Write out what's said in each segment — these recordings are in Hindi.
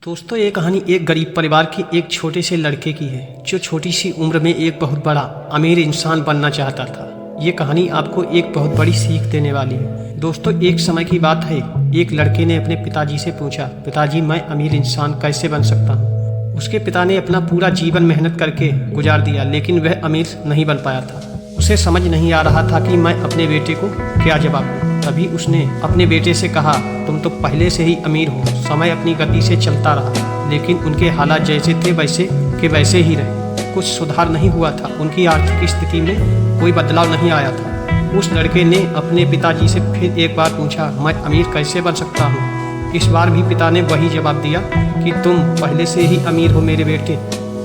दोस्तों, ये कहानी एक गरीब परिवार के एक छोटे से लड़के की है जो छोटी सी उम्र में एक बहुत बड़ा अमीर इंसान बनना चाहता था। ये कहानी आपको एक बहुत बड़ी सीख देने वाली है। दोस्तों, एक समय की बात है, एक लड़के ने अपने पिताजी से पूछा, पिताजी मैं अमीर इंसान कैसे बन सकता हूँ। उसके पिता ने अपना पूरा जीवन मेहनत करके गुजार दिया, लेकिन वह अमीर नहीं बन पाया था। उसे समझ नहीं आ रहा था कि मैं अपने बेटे को क्या जवाब दूँ। तभी उसने अपने बेटे से कहा, तुम तो पहले से ही अमीर हो। समय अपनी गति से चलता रहा, लेकिन उनके हालात जैसे थे वैसे के वैसे ही रहे। कुछ सुधार नहीं हुआ था, उनकी आर्थिक स्थिति में कोई बदलाव नहीं आया था। उस लड़के ने अपने पिताजी से फिर एक बार पूछा, मैं अमीर कैसे बन सकता हूँ। इस बार भी पिता ने वही जवाब दिया कि तुम पहले से ही अमीर हो मेरे बेटे।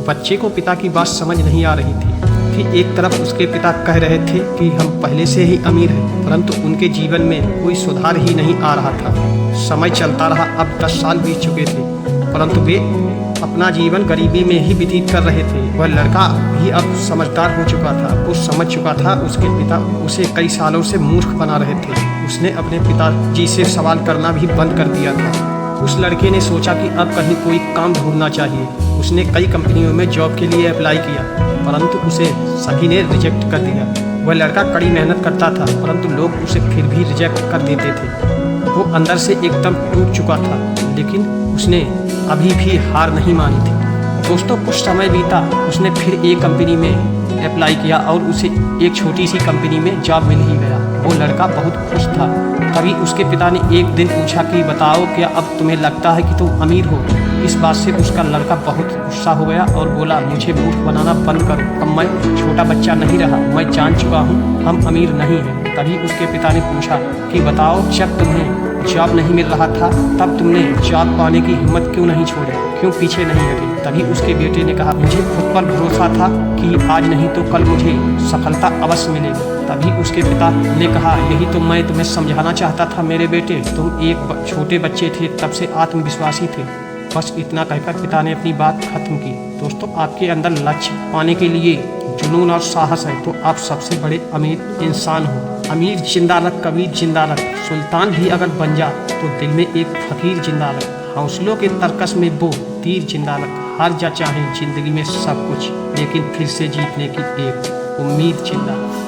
बच्चे को पिता की बात समझ नहीं आ रही थी कि एक तरफ उसके पिता कह रहे थे कि हम पहले से ही अमीर हैं, परंतु उनके जीवन में कोई सुधार ही नहीं आ रहा था। समय चलता रहा, अब 10 साल बीत चुके थे, परंतु वे अपना जीवन गरीबी में ही व्यतीत कर रहे थे। वह लड़का भी अब समझदार हो चुका था, वो समझ चुका था उसके पिता उसे कई सालों से मूर्ख बना रहे थे। उसने अपने पिताजी से सवाल करना भी बंद कर दिया था। उस लड़के ने सोचा कि अब कहीं कोई काम ढूंढना चाहिए। उसने कई कंपनियों में जॉब के लिए अप्लाई किया, परंतु उसे सभी ने रिजेक्ट कर दिया। वह लड़का कड़ी मेहनत करता था, परंतु लोग उसे फिर भी रिजेक्ट कर देते थे। वो अंदर से एकदम टूट चुका था, लेकिन उसने अभी भी हार नहीं मानी थी। दोस्तों, कुछ समय बीता, उसने फिर एक कंपनी में अप्लाई किया और उसे एक छोटी सी कंपनी में जॉब मिल ही गया। वो लड़का बहुत खुश था। तभी उसके पिता ने एक दिन पूछा कि बताओ, क्या अब तुम्हें लगता है कि तुम अमीर हो। इस बात से उसका लड़का बहुत गुस्सा हो गया और बोला, मुझे मूर्ख बनाना बंद करो। अब मैं छोटा बच्चा नहीं रहा, मैं जान चुका हूँ हम अमीर नहीं हैं। तभी उसके पिता ने पूछा कि बताओ, जब तुम्हें जॉब नहीं मिल रहा था तब तुमने जॉब पाने की हिम्मत क्यों नहीं छोड़ी, क्यों पीछे नहीं हटे। तभी उसके बेटे ने कहा, मुझे खुद पर भरोसा था कि आज नहीं तो कल मुझे सफलता अवश्य मिलेगी। तभी उसके पिता ने कहा, यही तो मैं तुम्हें समझाना चाहता था मेरे बेटे, तुम एक छोटे बच्चे थे तब से आत्मविश्वासी थे। बस इतना कहकर पिता ने अपनी बात खत्म की। दोस्तों, आपके अंदर लक्ष्य पाने के लिए जुनून और साहस है तो आप सबसे बड़े अमीर इंसान हो। अमीर जिंदा रख, कबीर जिंदा रख, सुल्तान भी अगर बन जा तो दिल में एक फकीर जिंदा रख। हौसलों के तरकस में वो तीर जिंदा रख। हार जा चाहे जिंदगी में सब कुछ, लेकिन फिर से जीतने की एक उम्मीद जिंदा रख।